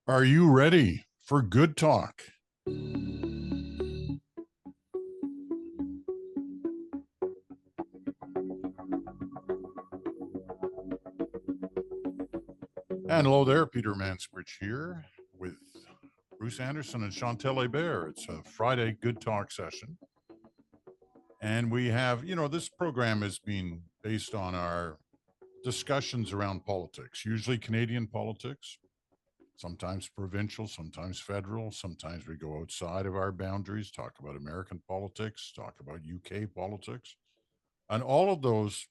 Are you ready for good talk? And hello there, Peter Mansbridge here with Bruce Anderson and Chantal and Bruce. It's a Friday good talk session. And we have, this program has been based on our discussions around politics, usually Canadian politics, sometimes provincial, sometimes federal. Sometimes we go outside of our boundaries, talk about American politics, talk about UK politics. And all of those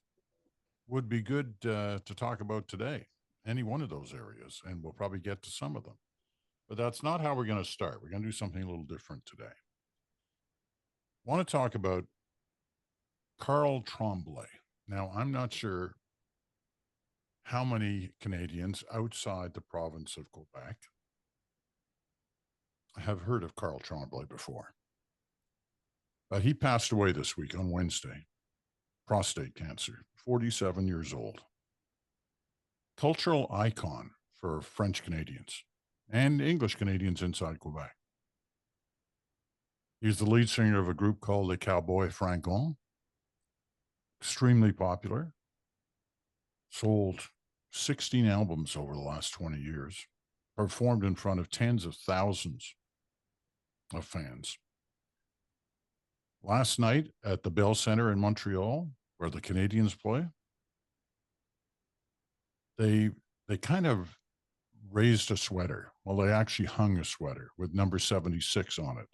would be good to talk about today, any one of those areas, and we'll probably get to some of them. But that's not how we're going to start. We're going to do something a little different today. I want to talk about Karl Tremblay. Now, I'm not sure how many Canadians outside the province of Quebec have heard of Karl Tremblay before. But he passed away this week on Wednesday, prostate cancer, 47 years old. Cultural icon for French Canadians and English Canadians inside Quebec. He's the lead singer of a group called Les Cowboys Fringants, extremely popular, sold 16 albums over the last 20 years, performed in front of tens of thousands of fans. Last night at the Bell Centre in Montreal, where the Canadians play, they kind of raised a sweater. Well, they actually hung a sweater with number 76 on it,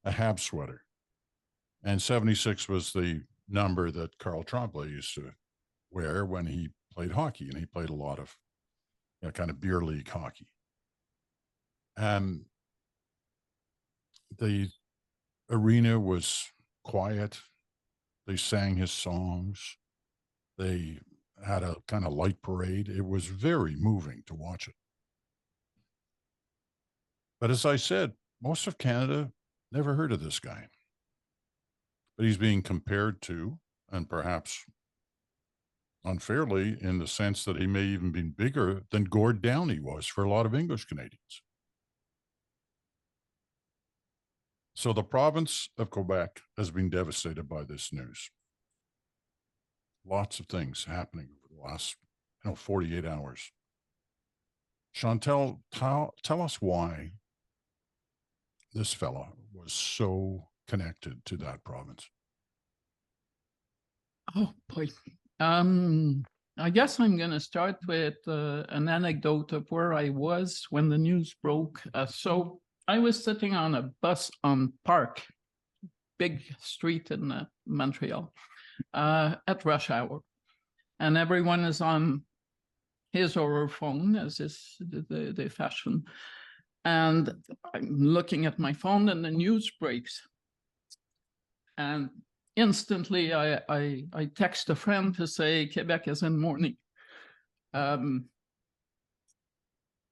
a Habs sweater. And 76 was the number that Karl Tremblay used to wear when he played hockey, and he played a lot of kind of beer league hockey. The arena was quiet. They sang his songs. They had a kind of light parade. It was very moving to watch it. But as I said, most of Canada never heard of this guy. But he's being compared to, and perhaps unfairly, in the sense that he may even be bigger than Gord Downie was for a lot of English Canadians. So the province of Quebec has been devastated by this news. Lots of things happening over the last 48 hours. Chantal, tell us why this fella was so connected to that province. Oh, boy. I guess I'm going to start with an anecdote of where I was when the news broke. So I was sitting on a bus on Park, big street in Montreal, at rush hour. And everyone is on his or her phone, as is the fashion. And I'm looking at my phone, and the news breaks. And instantly, I text a friend to say, Quebec is in mourning.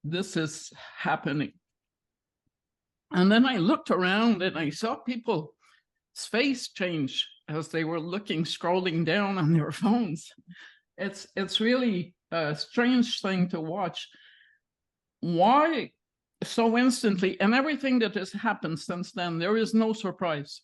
This is happening. And then I looked around, and I saw people's face change as they were scrolling down on their phones. It's really a strange thing to watch. Why so instantly? And everything that has happened since then, there is no surprise.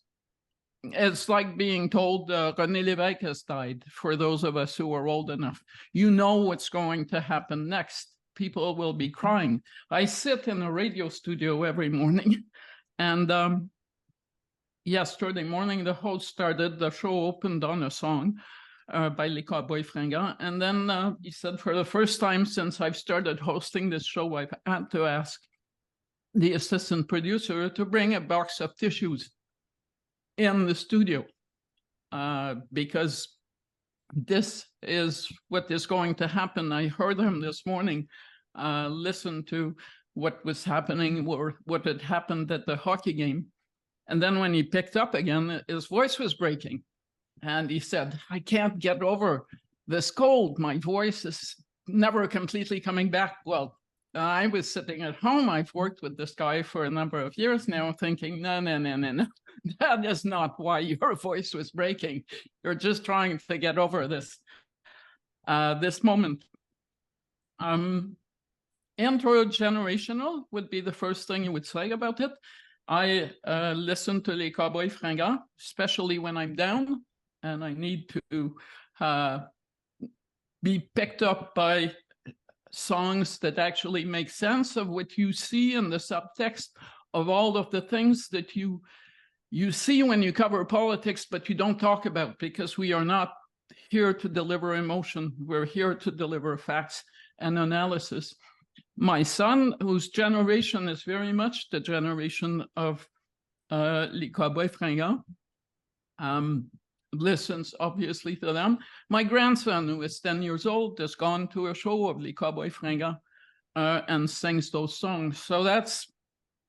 It's like being told René Lévesque has died, for those of us who are old enough. You know what's going to happen next. People will be crying. I sit in a radio studio every morning, and yesterday morning, the host started, the show opened on a song by Les Cowboys Fringants, and then he said, for the first time since I've started hosting this show, I've had to ask the assistant producer to bring a box of tissues in the studio, because this is what is going to happen. I heard him this morning listen to what was happening, or what had happened at the hockey game. And then when he picked up again, his voice was breaking. And he said, I can't get over this cold. My voice is never completely coming back. Well, I was sitting at home. I've worked with this guy for a number of years now, thinking, no. That is not why your voice was breaking. You're just trying to get over this moment. Intergenerational would be the first thing you would say about it. I listen to Les Cowboys Fringants, especially when I'm down and I need to be picked up by songs that actually make sense of what you see in the subtext of all of the things that you see when you cover politics, but you don't talk about, because we are not here to deliver emotion. We're here to deliver facts and analysis. My son, whose generation is very much the generation of Les Cowboys Fringants, listens obviously to them. My grandson, who is 10 years old, has gone to a show of Les Cowboys Fringants and sings those songs. So that's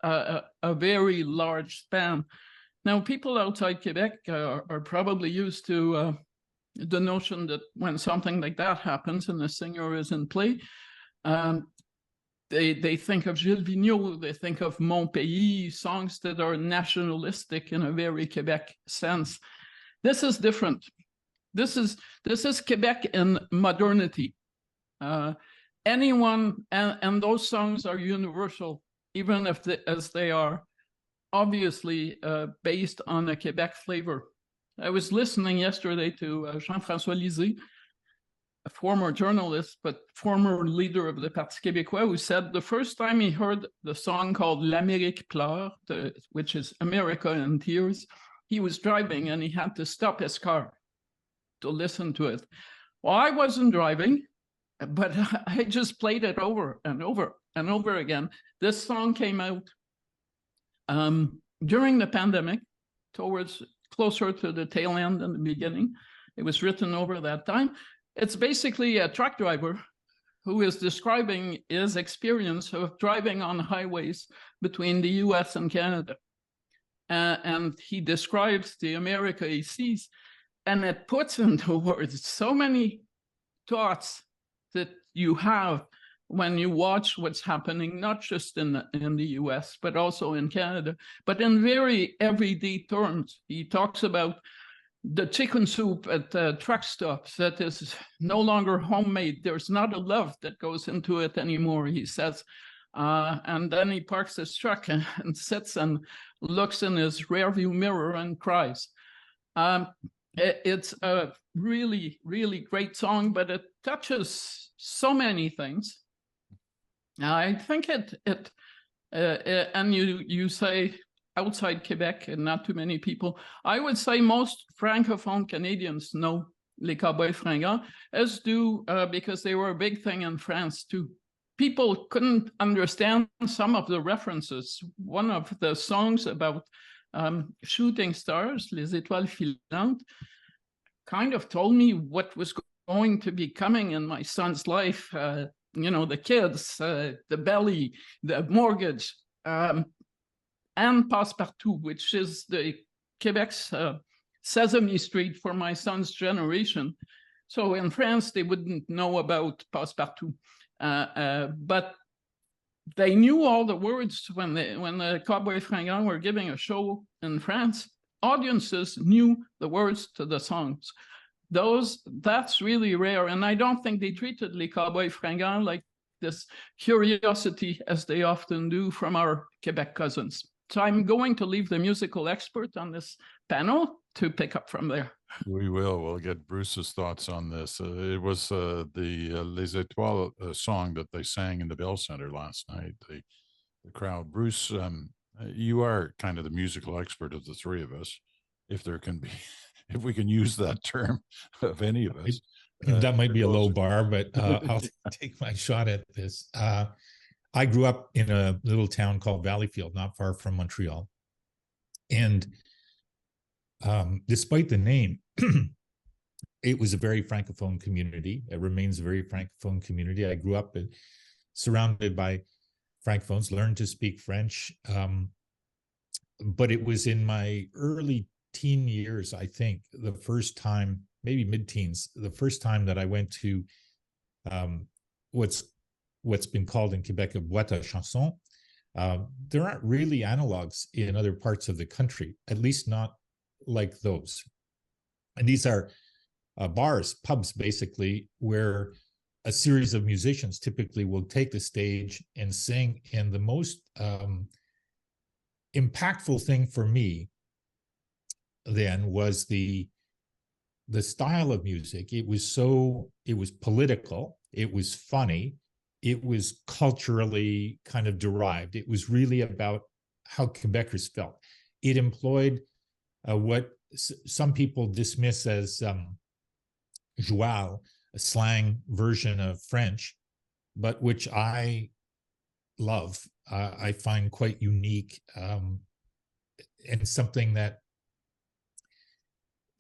a very large span. Now, people outside Quebec are probably used to the notion that when something like that happens and a singer is in play, they think of Gilles Vigneault, they think of Mon Pays, songs that are nationalistic in a very Quebec sense. This is different. This is Quebec in modernity. Anyone, and those songs are universal, even if as they are obviously based on a Quebec flavor. I was listening yesterday to Jean-François Lisée, a former journalist, but former leader of the Parti Québécois, who said the first time he heard the song called L'Amérique pleure, which is America in Tears, he was driving and he had to stop his car to listen to it. Well, I wasn't driving, but I just played it over and over and over again. This song came out during the pandemic, towards closer to the tail end than the beginning. It was written over that time. It's basically a truck driver who is describing his experience of driving on highways between the US and Canada. And he describes the America he sees, and it puts into words so many thoughts that you have when you watch what's happening, not just in the US, but also in Canada, but in very everyday terms. He talks about the chicken soup at truck stops that is no longer homemade. There's not a love that goes into it anymore, he says. And then he parks his truck and sits and looks in his rearview mirror and cries. It's a really, really great song, but it touches so many things. I think and you say outside Quebec and not too many people. I would say most Francophone Canadians know Les Cowboys Fringants, as do because they were a big thing in France too. People couldn't understand some of the references. One of the songs about shooting stars, Les Étoiles Filantes, kind of told me what was going to be coming in my son's life. You know, the kids, the belly, the mortgage, and Passepartout, which is the Quebec's Sesame Street for my son's generation. So in France, they wouldn't know about Passepartout, but they knew all the words when the Cowboys Fringants were giving a show in France. Audiences knew the words to the songs. That's really rare, and I don't think they treated Les Cowboys Fringants like this curiosity as they often do from our Quebec cousins. So I'm going to leave the musical expert on this panel to pick up from there. We will. We'll get Bruce's thoughts on this. It was the Les Étoiles song that they sang in the Bell Center last night. The crowd. Bruce, you are kind of the musical expert of the three of us, if there can be, if we can use that term of any of us. That might be a low bar, but I'll take my shot at this. I grew up in a little town called Valleyfield, not far from Montreal. And despite the name, it was a very Francophone community. It remains a very Francophone community. I grew up surrounded by Francophones, learned to speak French. But it was in my early teen years, I think, the first time, maybe mid-teens, the first time that I went to what's been called in Quebec a boîte à chansons. There aren't really analogs in other parts of the country, at least not like those. And these are bars, pubs, basically, where a series of musicians typically will take the stage and sing. And the most impactful thing for me then was the style of music. It was political, it was funny, it was culturally kind of derived. It was really about how Quebecers felt. It employed what some people dismiss as joual, a slang version of French, but which I love. I find quite unique, and something that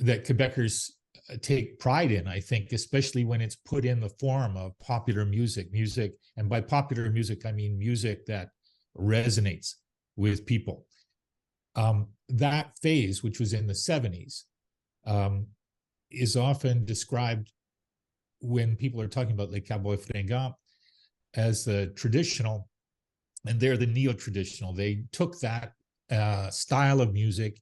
Quebecers take pride in, I think, especially when it's put in the form of popular music. And by popular music, I mean music that resonates with people. That phase, which was in the 70s, is often described when people are talking about Les Cowboys Fringants as the traditional, and they're the neo-traditional. They took that style of music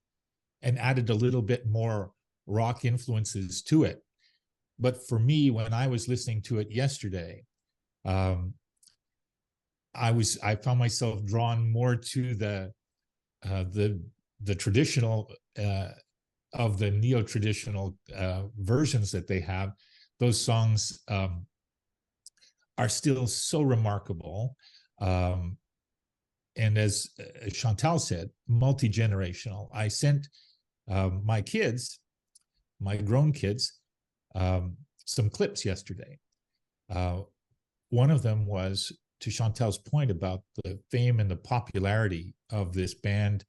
and added a little bit more rock influences to it. But for me, when I was listening to it yesterday, I found myself drawn more to the traditional of the neo-traditional versions that they have. Those songs are still so remarkable. And as Chantal said, multi-generational. I sent my kids, my grown kids, some clips yesterday. One of them was to Chantal's point about the fame and the popularity of this band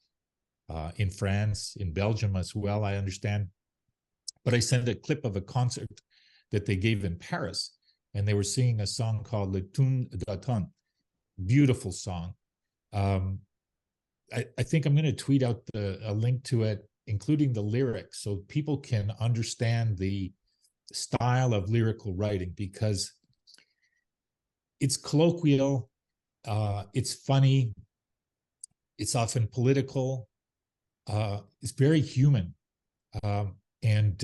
in France, in Belgium as well, I understand. But I sent a clip of a concert that they gave in Paris, and they were singing a song called Le Tune d'Automne. Beautiful song. I think I'm going to tweet out a link to it, including the lyrics, so people can understand the style of lyrical writing, because it's colloquial, it's funny, it's often political, it's very human. And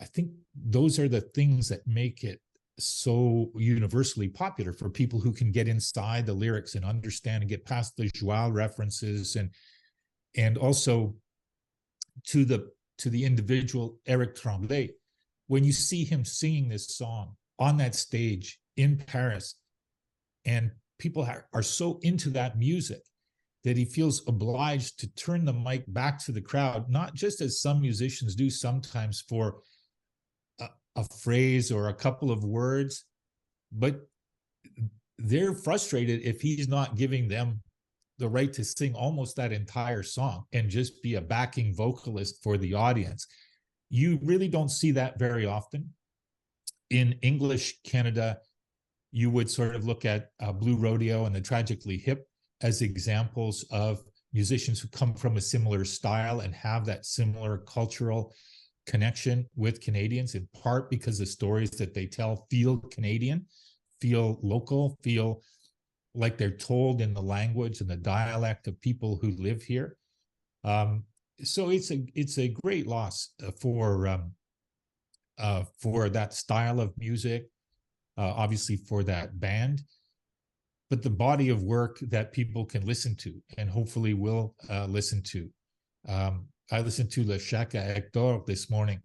I think those are the things that make it so universally popular for people who can get inside the lyrics and understand and get past the joual references, and also to the individual Eric Tremblay. When you see him singing this song on that stage in Paris, and people are so into that music that he feels obliged to turn the mic back to the crowd, not just as some musicians do sometimes for a phrase or a couple of words, but they're frustrated if he's not giving them the right to sing almost that entire song and just be a backing vocalist for the audience. You really don't see that very often. In English Canada, you would sort of look at Blue Rodeo and the Tragically Hip as examples of musicians who come from a similar style and have that similar cultural connection with Canadians, in part because the stories that they tell feel Canadian, feel local, feel like they're told in the language and the dialect of people who live here. So it's a great loss for that style of music, obviously for that band, but the body of work that people can listen to and hopefully will listen to. I listened to Le Chac à Hector this morning.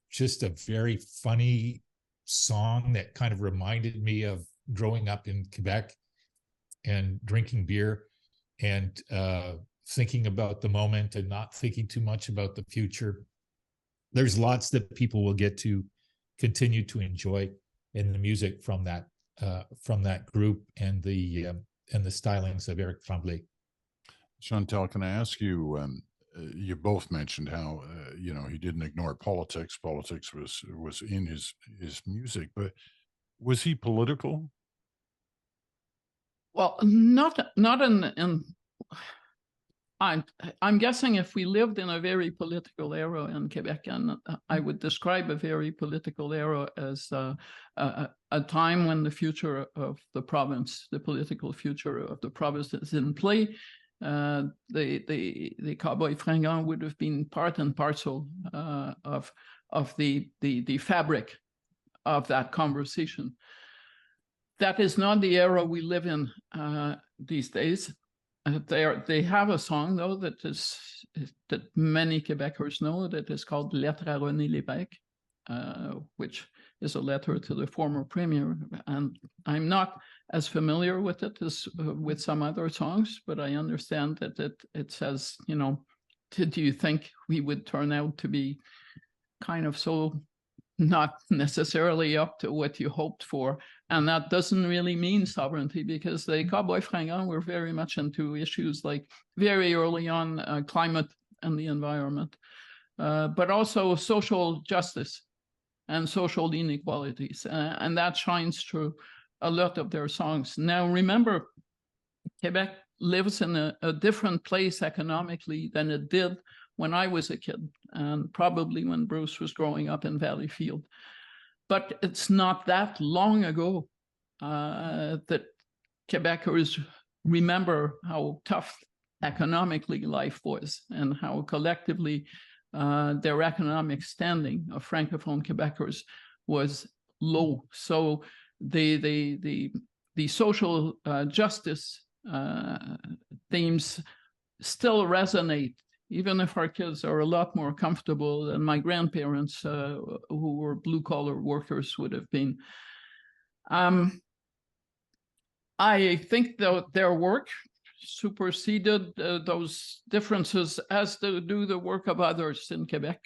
Just a very funny song that kind of reminded me of growing up in Quebec and drinking beer and thinking about the moment and not thinking too much about the future. There's lots that people will get to continue to enjoy in the music from that group and the stylings of Eric Tremblay. Chantal, can I ask you, you both mentioned how, he didn't ignore politics. Politics was in his music, but was he political? Well, not in I'm guessing if we lived in a very political era in Quebec, and I would describe a very political era as a time when the future of the province, the political future of the province is in play. The Cowboy Fringants would have been part and parcel of the fabric of that conversation. That is not the era we live in these days. They have a song, though, that many Quebecers know, that is called Lettre à René Lévesque, which is a letter to the former premier. And I'm not as familiar with it as with some other songs, but I understand that it says, you know, did you think we would turn out to be kind of so not necessarily up to what you hoped for? And that doesn't really mean sovereignty, because the Cowboy Fringants were very much into issues like very early on climate and the environment, but also social justice and social inequalities. And that shines through a lot of their songs. Now, remember, Quebec lives in a different place economically than it did when I was a kid, and probably when Bruce was growing up in Valleyfield. But it's not that long ago that Quebecers remember how tough economically life was, and how collectively their economic standing of Francophone Quebecers was low. So the social justice themes still resonate, even if our kids are a lot more comfortable than my grandparents, who were blue-collar workers, would have been. I think their work superseded those differences, as do the work of others in Quebec,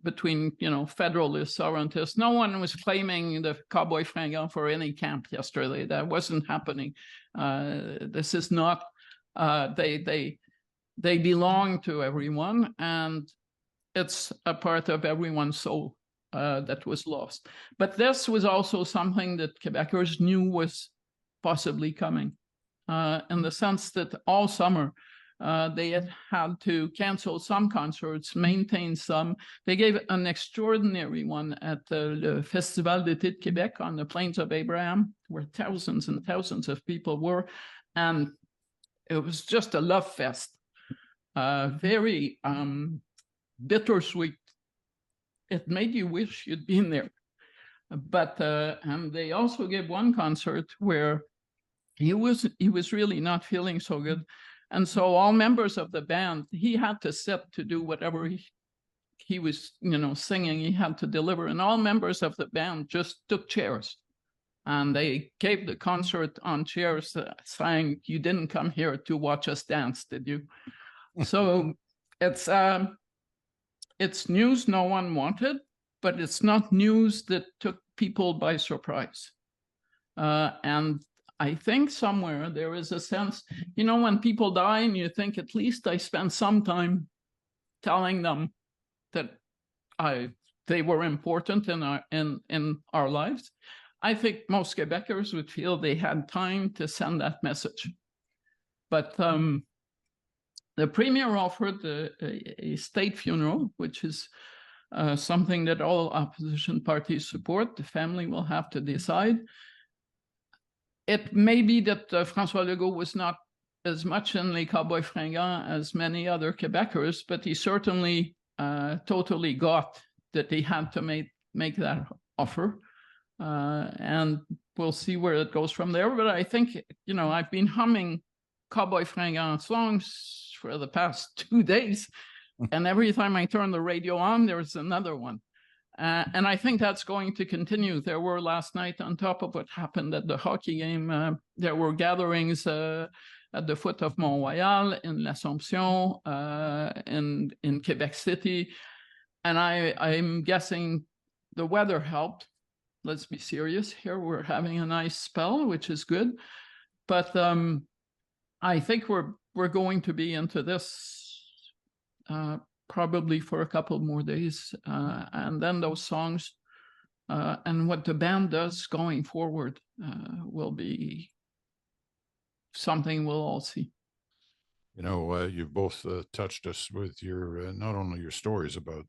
between, you know, federalists, sovereigntists. No one was claiming the Cowboy Fringant for any camp yesterday. That wasn't happening. This is not, they belong to everyone, and it's a part of everyone's soul that was lost. But this was also something that Quebecers knew was possibly coming, in the sense that all summer they had to cancel some concerts, maintain some. They gave an extraordinary one at the Festival d'été de Québec on the Plains of Abraham, where thousands and thousands of people were, and it was just a love fest. Very bittersweet. It made you wish you'd been there. But and they also gave one concert where he was really not feeling so good, and so all members of the band, he had to sit to do whatever he was, you know, singing. He had to deliver, and all members of the band just took chairs, and they gave the concert on chairs, saying, "You didn't come here to watch us dance, did you?" So it's news no one wanted, but it's not news that took people by surprise. And I think somewhere there is a sense, you know, when people die and you think, at least I spent some time telling them that they were important in our lives. I think most Quebecers would feel they had time to send that message. But the premier offered a state funeral, which is something that all opposition parties support. The family will have to decide. It may be that François Legault was not as much in Les Cowboys Fringants as many other Quebecers, but he certainly totally got that he had to make that offer. And we'll see where it goes from there. But I think, you know, I've been humming Cowboy Fringant songs for the past 2 days, and every time I turn the radio on, there's another one. And I think that's going to continue. There were last night, on top of what happened at the hockey game, there were gatherings at the foot of Mont Royal, in l'Assomption, in Quebec City. And I'm guessing the weather helped. Let's be serious here. We're having a nice spell, which is good. But I think we're going to be into this probably for a couple more days, and then those songs and what the band does going forward will be something we'll all see. You know, you've both touched us with your not only your stories about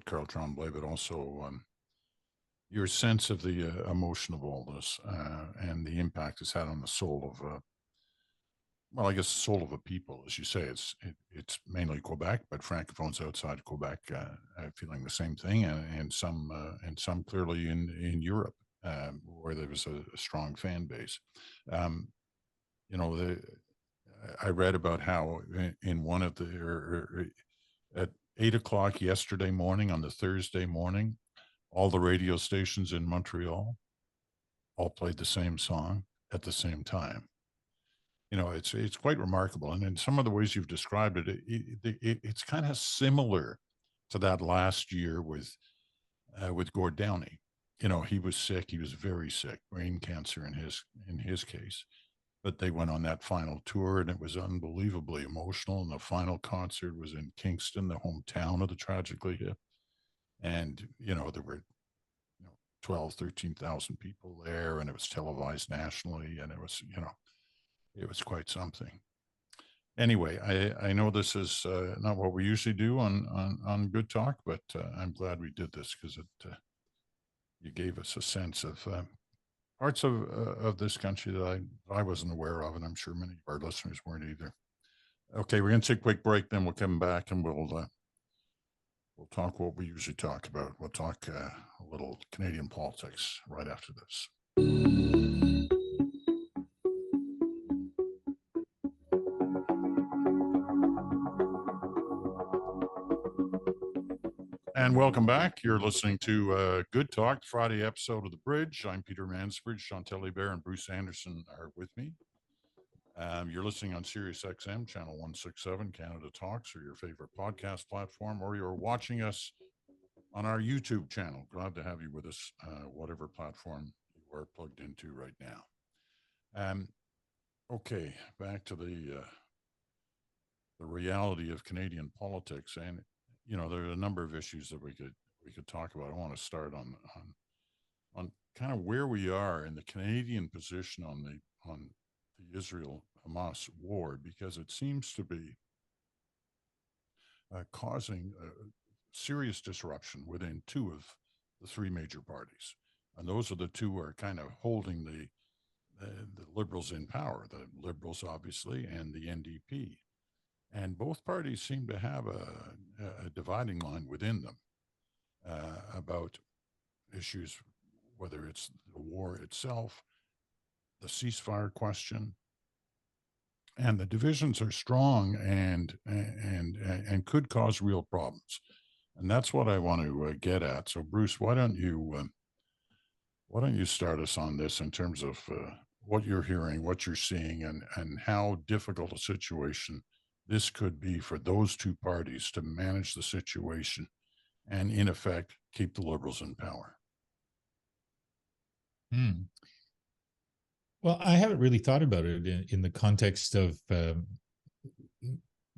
Karl Tremblay, but also your sense of the emotion of all this and the impact it's had on the soul well, I guess the soul of a people, as you say, it's mainly Quebec, but francophones outside Quebec are feeling the same thing, and some clearly in Europe, where there was a strong fan base. Um, you know, I read about how in one of the at 8 o'clock yesterday morning on the Thursday morning, all the radio stations in Montreal all played the same song at the same time. You know, it's quite remarkable, and in some of the ways you've described it, it's kind of similar to that last year with Gord Downie. You know, he was sick; he was very sick, brain cancer in his case. But they went on that final tour, and it was unbelievably emotional. And the final concert was in Kingston, the hometown of the tragically hip, and you know there were 12, 13,000 people there, and it was televised nationally, and it was quite something. Anyway, I know this is not what we usually do on Good Talk, but I'm glad we did this because you gave us a sense of parts of this country that I wasn't aware of, and I'm sure many of our listeners weren't either. Okay, we're going to take a quick break, then we'll come back and we'll talk what we usually talk about. We'll talk a little Canadian politics right after this. And welcome back. You're listening to Good Talk, Friday episode of The Bridge. I'm Peter Mansbridge. Chantal and Bruce and Bruce Anderson are with me. You're listening on Sirius XM, channel 167, Canada Talks, or your favorite podcast platform, or you're watching us on our YouTube channel. Glad to have you with us, whatever platform you are plugged into right now. Okay, back to the reality of Canadian politics, and you know there are a number of issues that we could talk about. I want to start on kind of where we are in the Canadian position on the Israel-Hamas war, because it seems to be causing serious disruption within two of the three major parties, and those are the two who are kind of holding the Liberals in power. The Liberals, obviously, and the NDP. And both parties seem to have a dividing line within them about issues, whether it's the war itself, the ceasefire question, and the divisions are strong and could cause real problems. And that's what I want to get at. So, Bruce, why don't you start us on this in terms of what you're hearing, what you're seeing, and how difficult a situation this could be for those two parties to manage the situation and, in effect, keep the Liberals in power. Well, I haven't really thought about it in the context of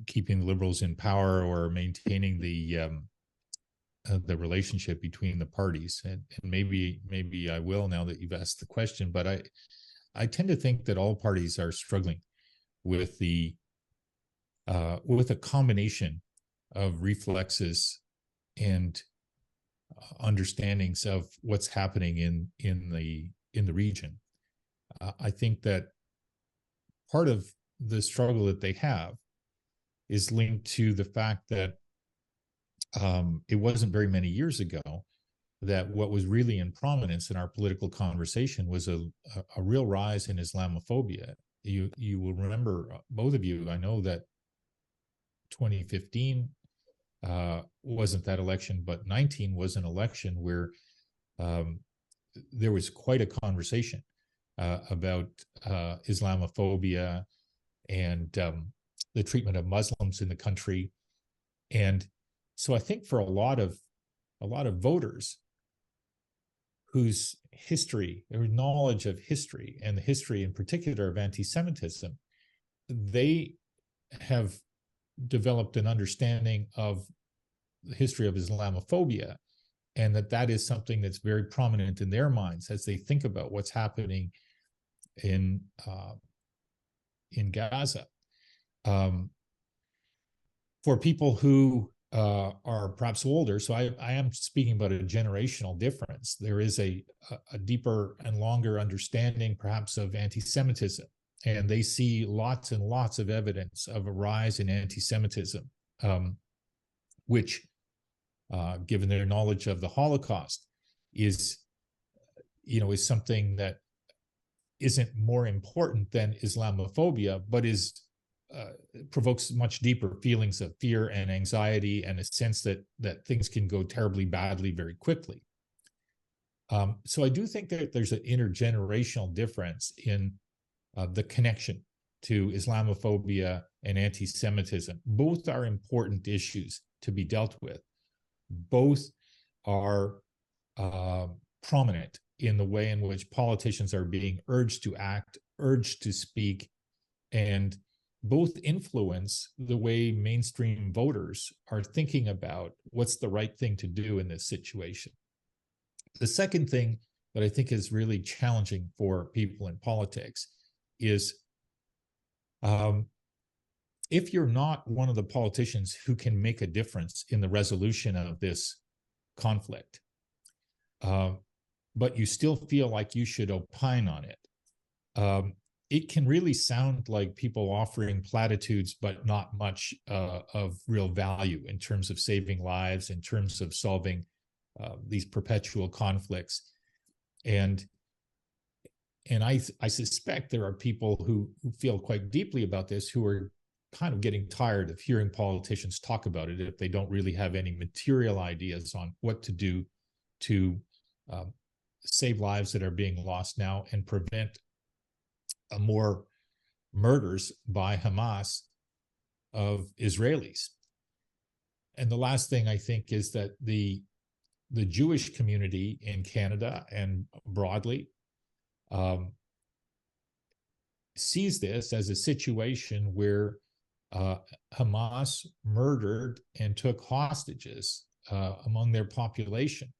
keeping the Liberals in power or maintaining the relationship between the parties, and maybe I will now that you've asked the question. But I tend to think that all parties are struggling with with a combination of reflexes and understandings of what's happening in the region. I think that part of the struggle that they have is linked to the fact that it wasn't very many years ago that what was really in prominence in our political conversation was a real rise in Islamophobia. You will remember, both of you, I know that 2015 wasn't that election, but 19 was an election where there was quite a conversation about Islamophobia and the treatment of Muslims in the country. And so I think for a lot of voters whose history or knowledge of history, and the history in particular of anti-Semitism, they have developed an understanding of the history of Islamophobia, and that is something that's very prominent in their minds as they think about what's happening in Gaza. For people who are perhaps older, so I am speaking about a generational difference. There is a deeper and longer understanding, perhaps, of anti-Semitism and they see lots and lots of evidence of a rise in anti-Semitism, which, given their knowledge of the Holocaust, is something that isn't more important than Islamophobia, but provokes much deeper feelings of fear and anxiety and a sense that things can go terribly badly very quickly. So I do think that there's an intergenerational difference in the connection to Islamophobia and anti-Semitism. Both are important issues to be dealt with. Both are prominent in the way in which politicians are being urged to act, urged to speak, and both influence the way mainstream voters are thinking about what's the right thing to do in this situation. The second thing that I think is really challenging for people in politics is if you're not one of the politicians who can make a difference in the resolution of this conflict, but you still feel like you should opine on it, it can really sound like people offering platitudes, but not much of real value in terms of saving lives, in terms of solving these perpetual conflicts. And I suspect there are people who feel quite deeply about this, who are kind of getting tired of hearing politicians talk about it if they don't really have any material ideas on what to do to save lives that are being lost now and prevent more murders by Hamas of Israelis. And the last thing I think is that the Jewish community in Canada and broadly sees this as a situation where Hamas murdered and took hostages among their population,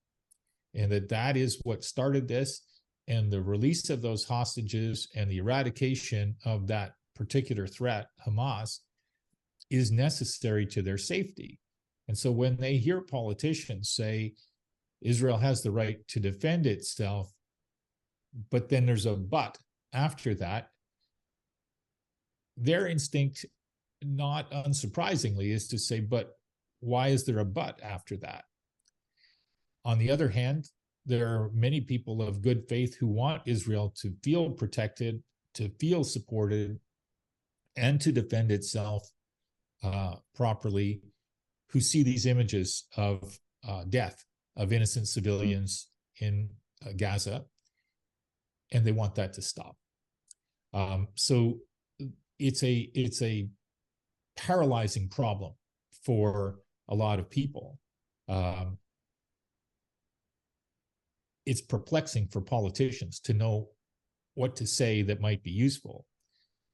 and that is what started this. And the release of those hostages and the eradication of that particular threat, Hamas, is necessary to their safety. And so when they hear politicians say Israel has the right to defend itself, but then there's a but after that, their instinct, not unsurprisingly, is to say, but why is there a but after that? On the other hand, there are many people of good faith who want Israel to feel protected, to feel supported, and to defend itself properly, who see these images of death of innocent civilians in Gaza, and they want that to stop. So it's a paralyzing problem for a lot of people. It's perplexing for politicians to know what to say that might be useful.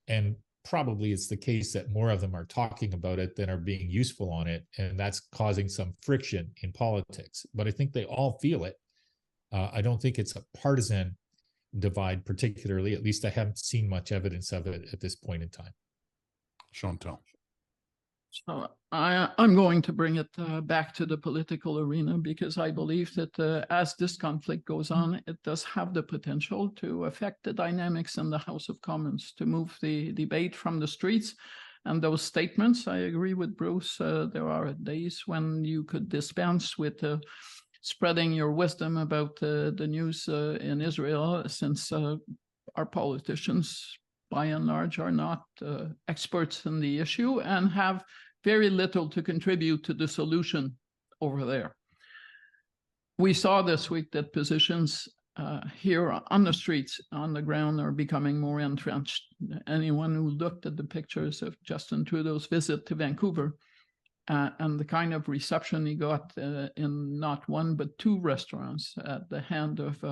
And probably it's the case that more of them are talking about it than are being useful on it. And that's causing some friction in politics. But I think they all feel it. I don't think it's a partisan divide particularly. At least I haven't seen much evidence of it at this point in time. Chantal. So I'm going to bring it back to the political arena, because I believe that as this conflict goes on, it does have the potential to affect the dynamics in the House of Commons, to move the debate from the streets. And those statements, I agree with Bruce, there are days when you could dispense with spreading your wisdom about the news in Israel, since our politicians, by and large, are not experts in the issue and have very little to contribute to the solution over there. We saw this week that positions here on the streets, on the ground, are becoming more entrenched. Anyone who looked at the pictures of Justin Trudeau's visit to Vancouver and the kind of reception he got in not one but two restaurants at the hand of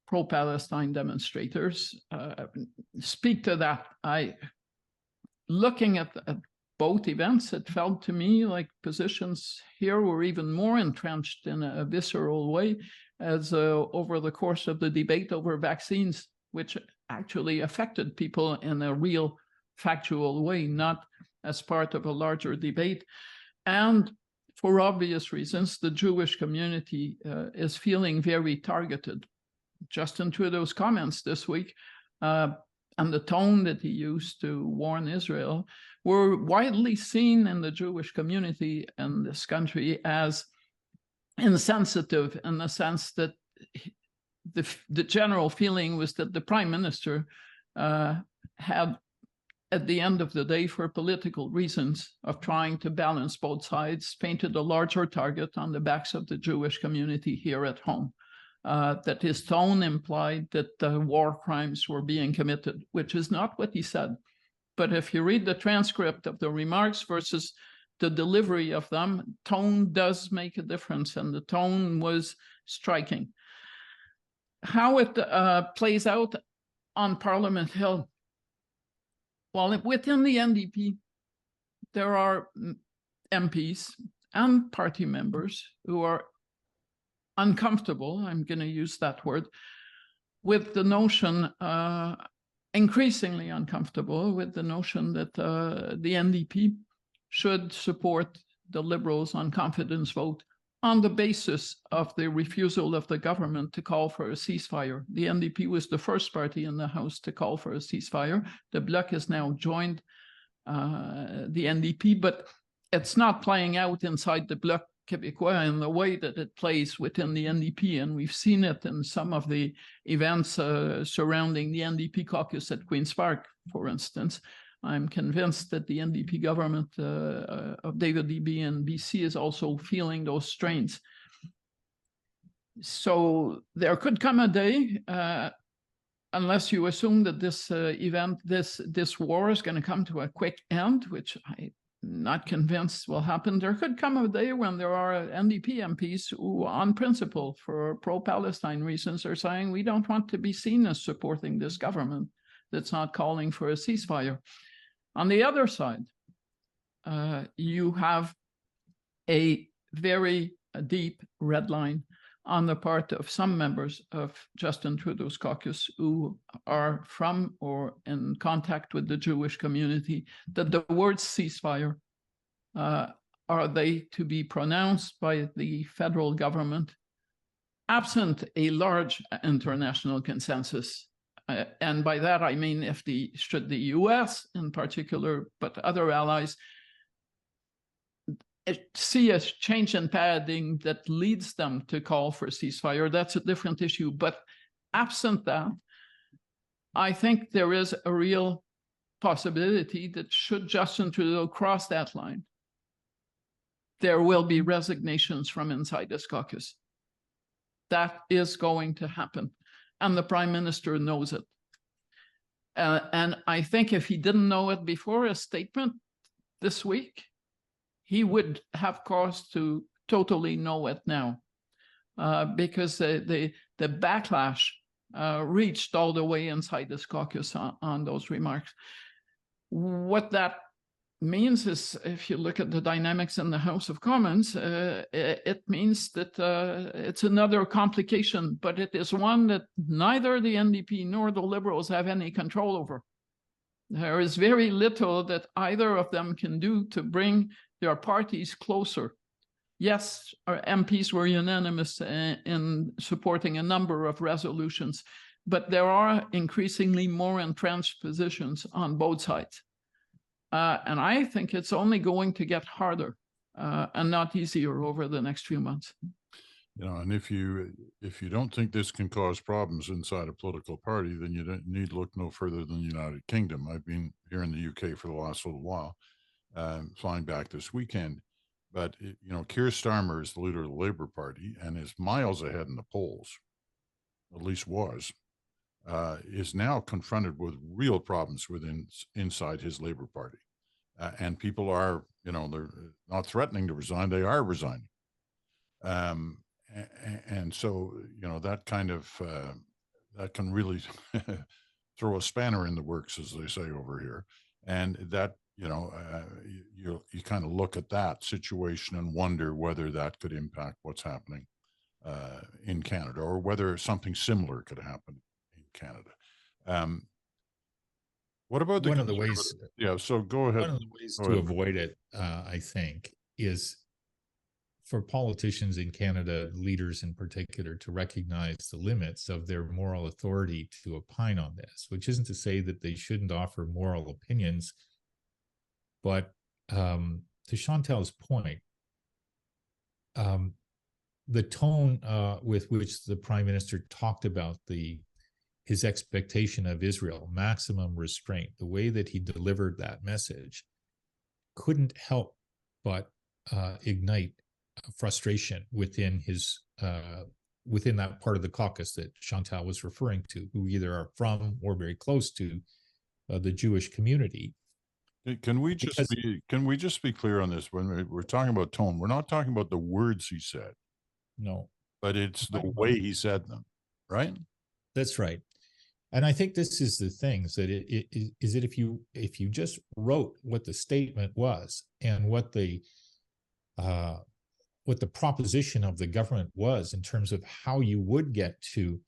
pro-Palestine demonstrators speak to that. Looking at both events, it felt to me like positions here were even more entrenched in a visceral way, as over the course of the debate over vaccines, which actually affected people in a real factual way, not as part of a larger debate. And for obvious reasons, the Jewish community is feeling very targeted. Justin Trudeau's comments this week and the tone that he used to warn Israel were widely seen in the Jewish community in this country as insensitive, in the sense that the general feeling was that the prime minister had, at the end of the day, for political reasons of trying to balance both sides, painted a larger target on the backs of the Jewish community here at home. That his tone implied that war crimes were being committed, which is not what he said. But if you read the transcript of the remarks versus the delivery of them, tone does make a difference, and the tone was striking. How it plays out on Parliament Hill. Well, within the NDP, there are MPs and party members who are uncomfortable, I'm going to use that word, with the notion, increasingly uncomfortable with the notion that the NDP should support the Liberals on confidence vote on the basis of the refusal of the government to call for a ceasefire. The NDP was the first party in the House to call for a ceasefire. The Bloc has now joined the NDP, but it's not playing out inside the Bloc Québécois in the way that it plays within the NDP, and we've seen it in some of the events surrounding the NDP caucus at Queen's Park, for instance. I'm convinced that the NDP government of David Eby in BC is also feeling those strains. So there could come a day, unless you assume that this event, this war is going to come to a quick end, which I'm not convinced will happen. There could come a day when there are NDP MPs who, on principle, for pro-Palestine reasons, are saying we don't want to be seen as supporting this government that's not calling for a ceasefire. On the other side, you have a very deep red line on the part of some members of Justin Trudeau's caucus who are from or in contact with the Jewish community, that the words ceasefire, are they to be pronounced by the federal government absent a large international consensus? And by that, I mean, should the US in particular, but other allies, see a change in paradigm that leads them to call for a ceasefire, that's a different issue. But absent that, I think there is a real possibility that should Justin Trudeau cross that line, there will be resignations from inside this caucus. That is going to happen. And the Prime Minister knows it. And I think if he didn't know it before a statement this week, he would have cause to totally know it now, because the backlash reached all the way inside this caucus on those remarks. What that means is, if you look at the dynamics in the House of Commons, it means that it's another complication, but it is one that neither the NDP nor the Liberals have any control over. There is very little that either of them can do to bring their parties closer. Yes, our MPs were unanimous in supporting a number of resolutions, but there are increasingly more entrenched positions on both sides. And I think it's only going to get harder and not easier over the next few months. You know, and if you don't think this can cause problems inside a political party, then you don't need to look no further than the United Kingdom. I've been here in the UK for the last little while, flying back this weekend. But, you know, Keir Starmer is the leader of the Labour Party and is miles ahead in the polls, at least was, is now confronted with real problems inside his Labour Party. And people are, you know, they're not threatening to resign, they are resigning. And so, you know, that kind of, that can really throw a spanner in the works, as they say over here. And that, you know, you kind of look at that situation and wonder whether that could impact what's happening in Canada, or whether something similar could happen in Canada. What about one of the ways? Yeah, so go ahead. One of the ways to avoid it, I think, is for politicians in Canada, leaders in particular, to recognize the limits of their moral authority to opine on this, which isn't to say that they shouldn't offer moral opinions. But to Chantal's point, the tone with which the Prime Minister talked about his expectation of Israel, maximum restraint, the way that he delivered that message couldn't help but ignite frustration within within that part of the caucus that Chantal was referring to, who either are from or very close to the Jewish community. Can we just be clear on this? When we're talking about tone, we're not talking about the words he said. No, but it's the way he said them, right? That's right. And I think this is the thing, is that if you just wrote what the statement was and what the proposition of the government was in terms of how you would get to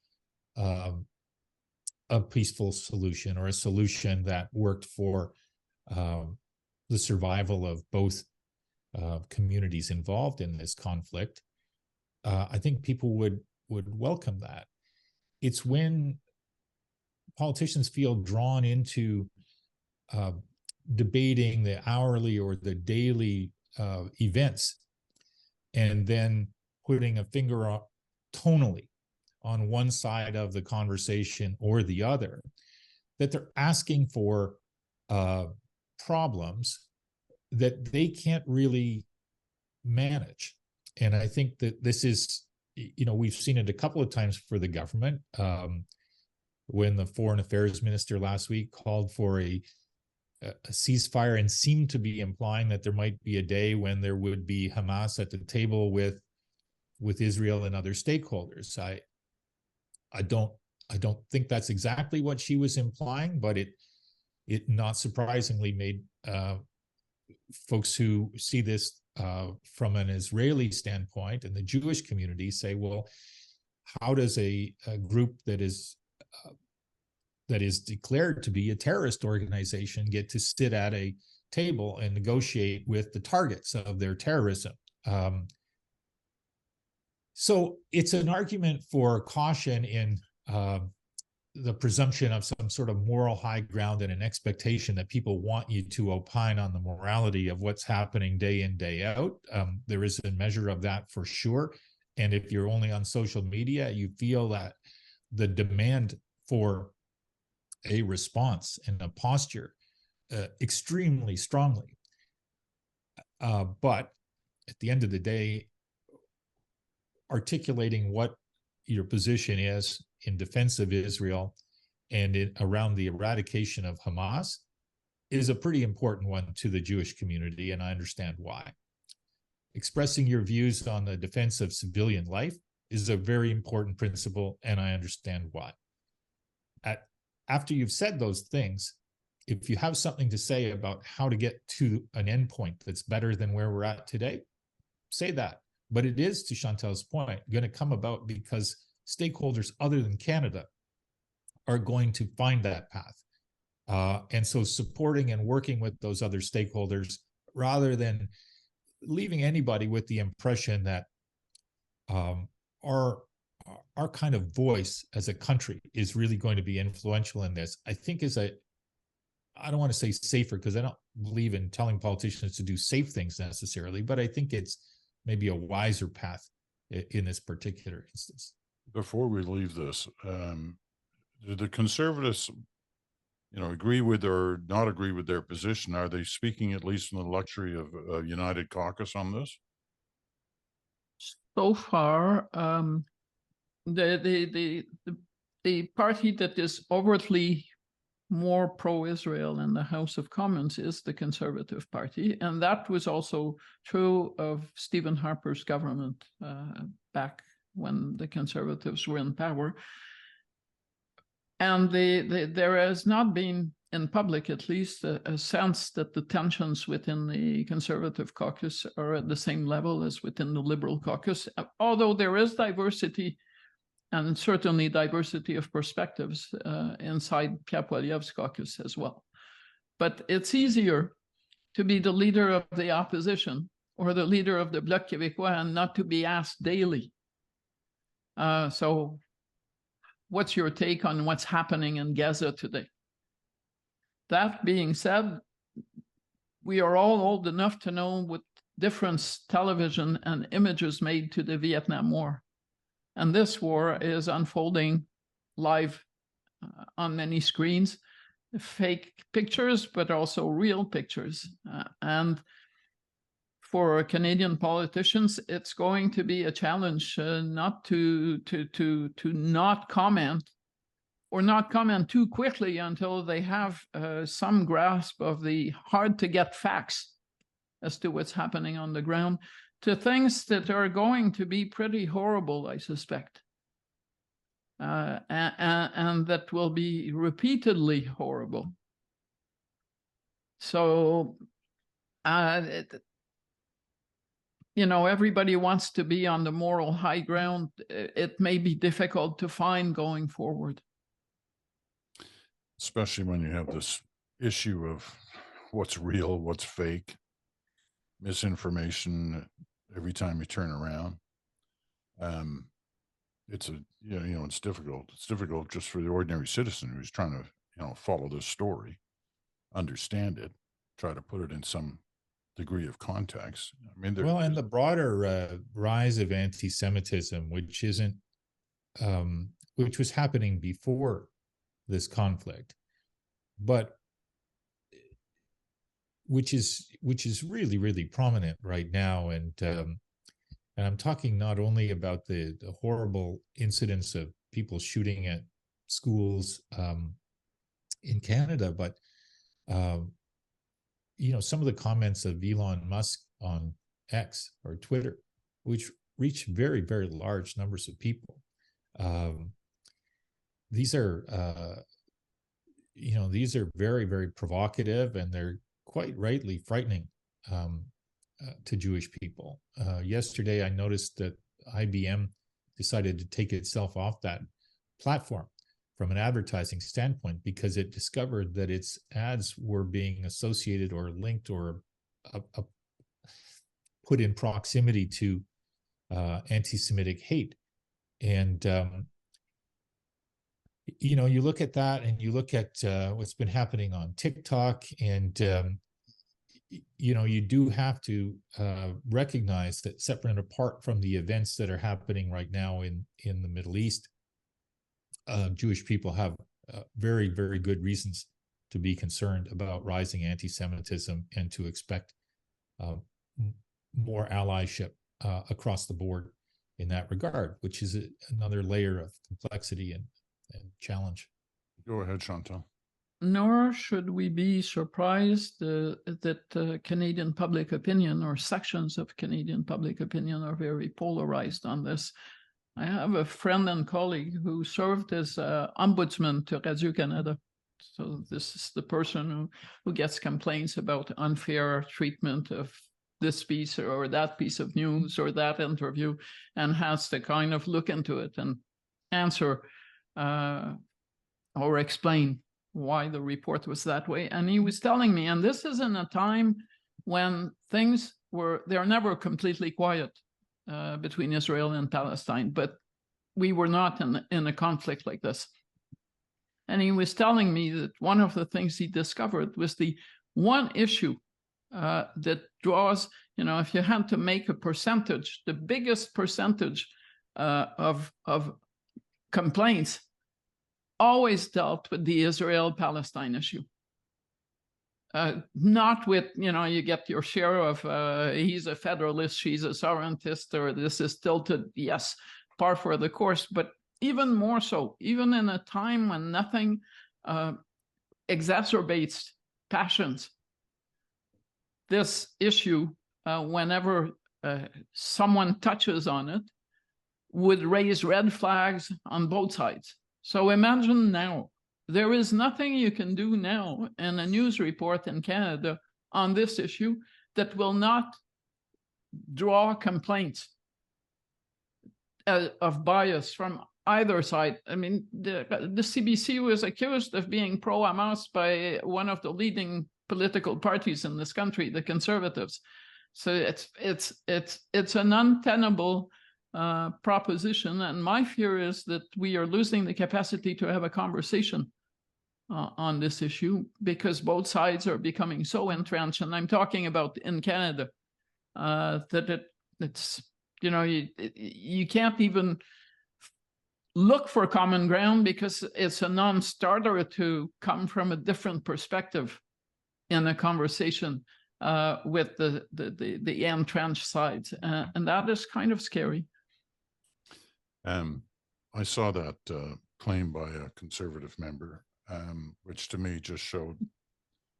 a peaceful solution, or a solution that worked for the survival of both communities involved in this conflict, I think people would welcome that. It's when politicians feel drawn into debating the hourly or the daily events, and then putting a finger on, tonally, on one side of the conversation or the other, that they're asking for problems that they can't really manage. And I think that this is, we've seen it a couple of times for the government. When the foreign affairs minister last week called for a ceasefire and seemed to be implying that there might be a day when there would be Hamas at the table with Israel and other stakeholders. I don't think that's exactly what she was implying, but it not surprisingly made folks who see this from an Israeli standpoint and the Jewish community say, well, how does a group that is declared to be a terrorist organization get to sit at a table and negotiate with the targets of their terrorism? So it's an argument for caution in the presumption of some sort of moral high ground and an expectation that people want you to opine on the morality of what's happening day in, day out. There is a measure of that for sure. And if you're only on social media, you feel that the demand for a response and a posture extremely strongly. But at the end of the day, articulating what your position is in defense of Israel and around the eradication of Hamas is a pretty important one to the Jewish community, and I understand why. Expressing your views on the defense of civilian life is a very important principle, and I understand why. After you've said those things, if you have something to say about how to get to an endpoint that's better than where we're at today, say that. But it is, to Chantal's point, going to come about because stakeholders other than Canada are going to find that path. And so supporting and working with those other stakeholders, rather than leaving anybody with the impression that our kind of voice as a country is really going to be influential in this, I think I don't want to say safer, because I don't believe in telling politicians to do safe things necessarily, but I think it's maybe a wiser path in this particular instance. Before we leave this, do the Conservatives, agree with or not agree with their position? Are they speaking at least in the luxury of a united caucus on this? So far, the party that is overtly more pro-Israel in the House of Commons is the Conservative Party, and that was also true of Stephen Harper's government back when the Conservatives were in power. And there has not been, in public at least, a sense that the tensions within the Conservative caucus are at the same level as within the Liberal caucus, although there is diversity, and certainly diversity of perspectives inside Pierre Poilievre's caucus as well. But it's easier to be the leader of the opposition or the leader of the Bloc Québécois and not to be asked daily. So what's your take on what's happening in Gaza today? That being said, we are all old enough to know what difference television and images made to the Vietnam War. And this war is unfolding live on many screens, fake pictures, but also real pictures. And for Canadian politicians, it's going to be a challenge not to not comment, or not comment too quickly until they have some grasp of the hard-to-get facts as to what's happening on the ground, to things that are going to be pretty horrible, I suspect, and that will be repeatedly horrible. So, you know, everybody wants to be on the moral high ground. It may be difficult to find going forward. Especially when you have this issue of what's real, what's fake, misinformation every time you turn around. It's it's difficult. It's difficult just for the ordinary citizen who's trying to, follow this story, understand it, try to put it in some degree of context. I mean, well, and the broader rise of anti-Semitism, which was happening before this conflict, but which is really, really prominent right now. And I'm talking not only about the horrible incidents of people shooting at schools in Canada, but some of the comments of Elon Musk on X or Twitter, which reach very, very large numbers of people. These are very, very provocative, and they're quite rightly frightening to Jewish people. Yesterday, I noticed that IBM decided to take itself off that platform from an advertising standpoint because it discovered that its ads were being associated or linked or put in proximity to anti-Semitic hate. And you look at that, and you look at what's been happening on TikTok, and you do have to recognize that, separate and apart from the events that are happening right now in the Middle East, Jewish people have very, very good reasons to be concerned about rising anti-Semitism and to expect more allyship across the board in that regard, which is another layer of complexity and challenge. Go ahead, Chantal. Nor should we be surprised that Canadian public opinion, or sections of Canadian public opinion, are very polarized on this. I have a friend and colleague who served as ombudsman to Radio-Canada. So this is the person who gets complaints about unfair treatment of this piece or that piece of news or that interview, and has to kind of look into it and answer or explain why the report was that way. And he was telling me, and this is in a time when they're never completely quiet between Israel and Palestine, but we were not in a conflict like this. And he was telling me that one of the things he discovered was the one issue that draws, if you had to make a percentage, the biggest percentage of complaints always dealt with the Israel-Palestine issue. Not with, you get your share of he's a federalist, she's a sovereigntist, or this is tilted, yes, par for the course, but even more so, even in a time when nothing exacerbates passions, this issue, whenever someone touches on it, would raise red flags on both sides. So imagine now, there is nothing you can do now in a news report in Canada on this issue that will not draw complaints of bias from either side. I mean, the CBC was accused of being pro-Hamas by one of the leading political parties in this country, the Conservatives. So it's an untenable proposition, and my fear is that we are losing the capacity to have a conversation on this issue because both sides are becoming so entrenched. And I'm talking about in Canada that it's, you know, you can't even look for common ground because it's a non-starter to come from a different perspective in a conversation with the entrenched sides, and that is kind of scary. I saw that claim by a conservative member, which to me just showed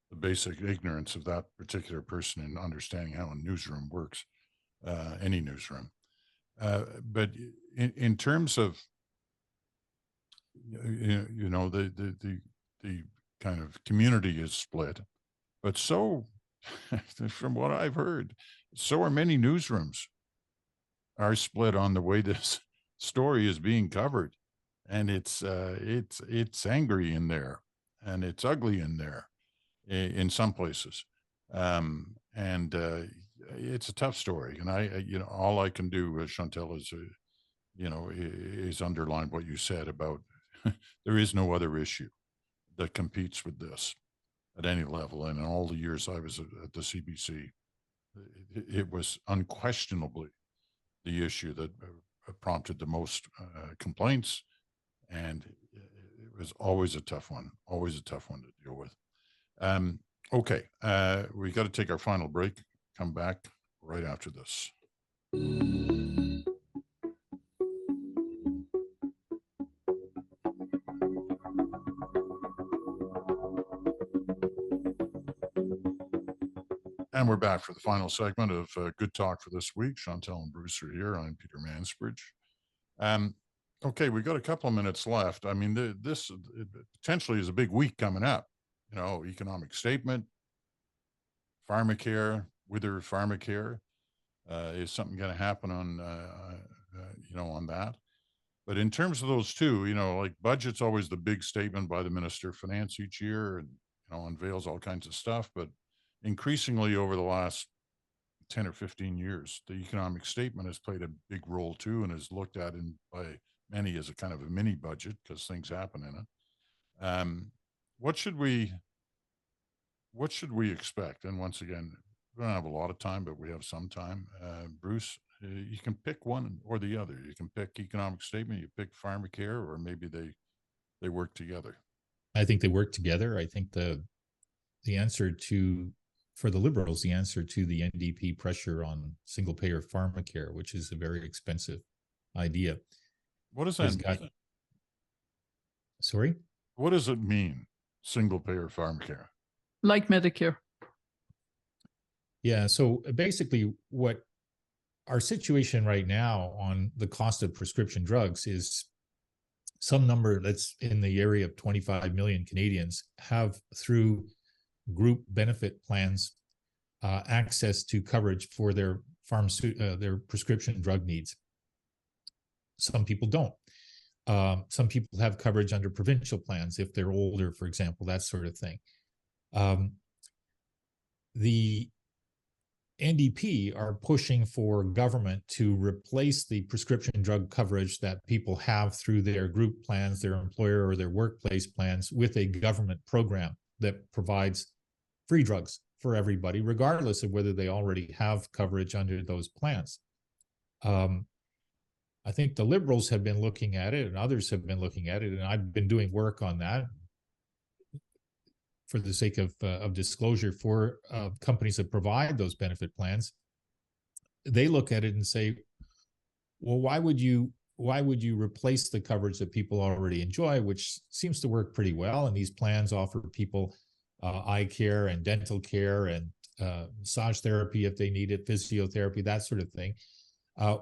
the basic ignorance of that particular person in understanding how a newsroom works, any newsroom. But in terms of, you know, the kind of community is split, but so from what I've heard, so are many newsrooms are split on the way this story is being covered, and it's angry in there, and it's ugly in there, in some places, and it's a tough story. And I you know, all I can do, Chantal, is you know, is underline what you said about there is no other issue that competes with this at any level. And in all the years I was at the CBC, it was unquestionably the issue that prompted the most complaints, and it was always a tough one to deal with. Okay, we got to take our final break. Come back right after this. And we're back for the final segment of Good Talk for this week. Chantal and Bruce are here. I'm Peter Mansbridge. Okay, we've got a couple of minutes left. I mean, this potentially is a big week coming up. You know, economic statement, Pharmacare, whether Pharmacare, is something going to happen on, you know, on that. But in terms of those two, you know, like budget's always the big statement by the Minister of Finance each year, and, you know, unveils all kinds of stuff. But increasingly over the last 10 or 15 years, the economic statement has played a big role too, and is looked at by many as a kind of a mini budget because things happen in it. What should we expect? And once again, we don't have a lot of time, but we have some time. Bruce, you can pick one or the other. You can pick economic statement, you pick Pharmacare, or maybe they work together. I think they work together. I think the answer for the Liberals, the answer to the NDP pressure on single payer Pharmacare, which is a very expensive idea. What does that mean? Sorry? What does it mean, single payer Pharmacare? Like Medicare. Yeah, so basically what our situation right now on the cost of prescription drugs is some number that's in the area of 25 million Canadians have, through group benefit plans, access to coverage for their prescription drug needs. Some people don't. Some people have coverage under provincial plans if they're older, for example, that sort of thing. The NDP are pushing for government to replace the prescription drug coverage that people have through their group plans, their employer or their workplace plans, with a government program that provides free drugs for everybody, regardless of whether they already have coverage under those plans. I think the Liberals have been looking at it, and others have been looking at it, and I've been doing work on that for the sake of disclosure for companies that provide those benefit plans. They look at it and say, well, why would you replace the coverage that people already enjoy, which seems to work pretty well? And these plans offer people eye care and dental care and massage therapy if they need it, physiotherapy, that sort of thing,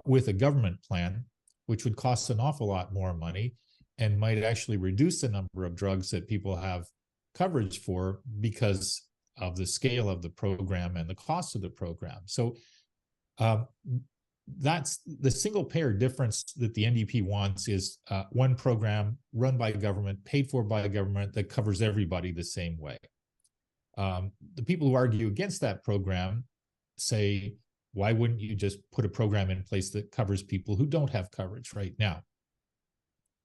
with a government plan, which would cost an awful lot more money and might actually reduce the number of drugs that people have coverage for because of the scale of the program and the cost of the program. So that's the single payer difference that the NDP wants, is one program run by government, paid for by government, that covers everybody the same way. The people who argue against that program say, why wouldn't you just put a program in place that covers people who don't have coverage right now?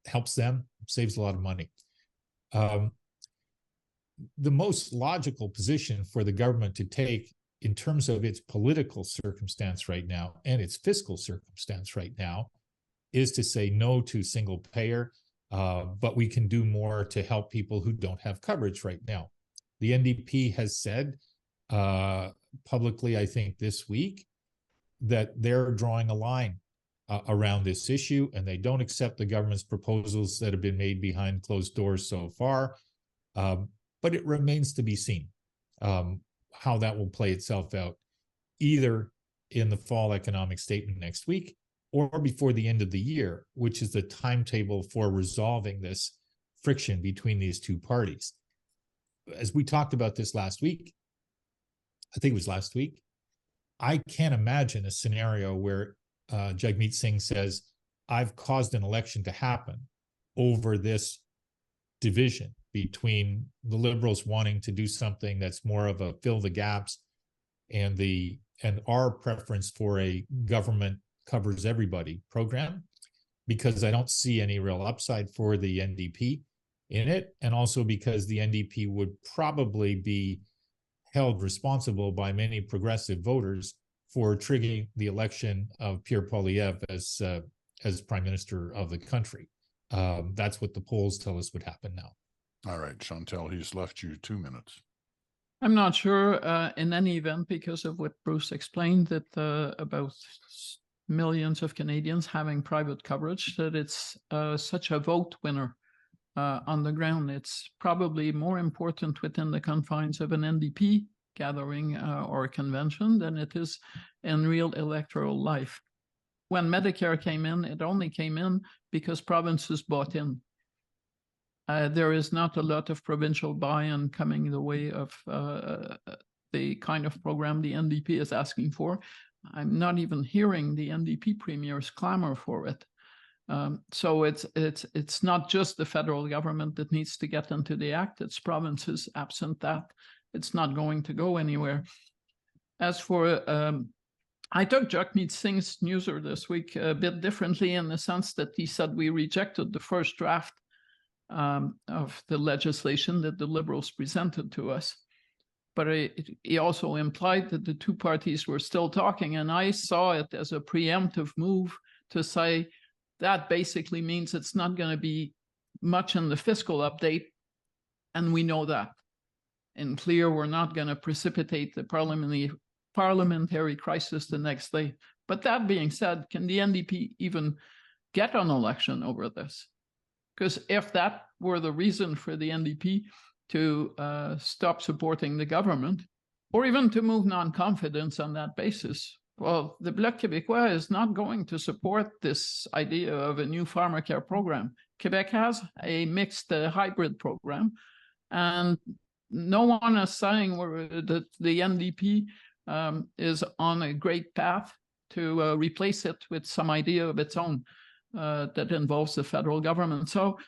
Helps them, saves a lot of money. The most logical position for the government to take in terms of its political circumstance right now and its fiscal circumstance right now is to say no to single payer, but we can do more to help people who don't have coverage right now. The NDP has said publicly, I think this week, that they're drawing a line around this issue, and they don't accept the government's proposals that have been made behind closed doors so far. But it remains to be seen how that will play itself out, either in the fall economic statement next week or before the end of the year, which is the timetable for resolving this friction between these two parties. As we talked about this last week, I think it was last week, I can't imagine a scenario where Jagmeet Singh says, I've caused an election to happen over this division between the Liberals wanting to do something that's more of a fill the gaps and our preference for a government covers everybody program, because I don't see any real upside for the NDP in it, and also because the NDP would probably be held responsible by many progressive voters for triggering the election of Pierre Poilievre as Prime Minister of the country. That's what the polls tell us would happen now. All right, Chantal, he's left you 2 minutes. I'm not sure in any event, because of what Bruce explained, that about millions of Canadians having private coverage, that it's such a vote winner on the ground. It's probably more important within the confines of an NDP gathering or convention than it is in real electoral life. When Medicare came in, it only came in because provinces bought in. There is not a lot of provincial buy-in coming the way of the kind of program the NDP is asking for. I'm not even hearing the NDP premiers clamor for it. So it's not just the federal government that needs to get into the act. It's provinces. Absent that, it's not going to go anywhere. As for I took Jagmeet Singh's newser this week a bit differently, in the sense that he said we rejected the first draft of the legislation that the Liberals presented to us. But he also implied that the two parties were still talking, and I saw it as a preemptive move to say that basically means it's not going to be much in the fiscal update, and we know that. And clear, we're not going to precipitate the parliamentary crisis the next day. But that being said, can the NDP even get an election over this? Because if that were the reason for the NDP to stop supporting the government, or even to move non-confidence on that basis, well, the Bloc Québécois is not going to support this idea of a new Pharmacare program. Quebec has a mixed hybrid program, and no one is saying that the NDP is on a great path to replace it with some idea of its own that involves the federal government. So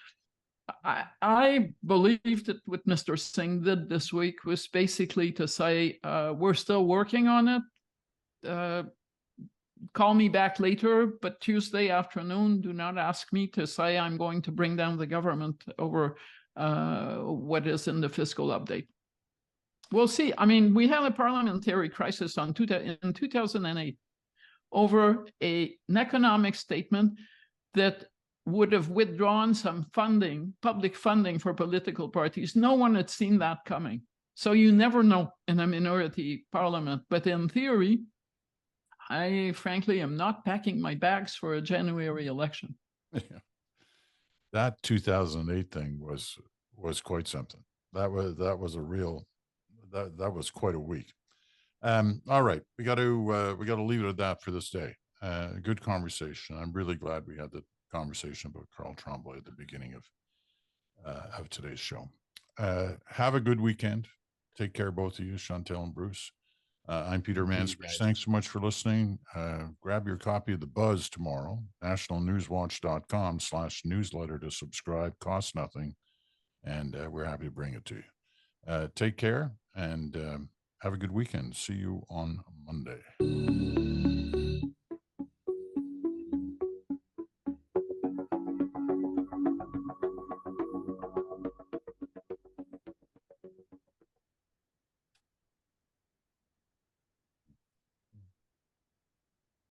I believe that what Mr. Singh did this week was basically to say, we're still working on it. Call me back later, but Tuesday afternoon, do not ask me to say I'm going to bring down the government over what is in the fiscal update. We'll see. I mean, we had a parliamentary crisis in 2008 over an economic statement that would have withdrawn some funding, public funding for political parties. No one had seen that coming. So you never know in a minority parliament. But in theory, I frankly am not packing my bags for a January election. Yeah. That 2008 thing was quite something. That was a real, that was quite a week. All right, we got to leave it at that for this day. Good conversation. I'm really glad we had the conversation about Karl Tremblay at the beginning of today's show. Have a good weekend. Take care, both of you, Chantal and Bruce. I'm Peter Mansbridge. Thanks so much for listening. Grab your copy of The Buzz tomorrow, nationalnewswatch.com/newsletter to subscribe. Costs nothing, and we're happy to bring it to you. Take care, and Have a good weekend. See you on Monday.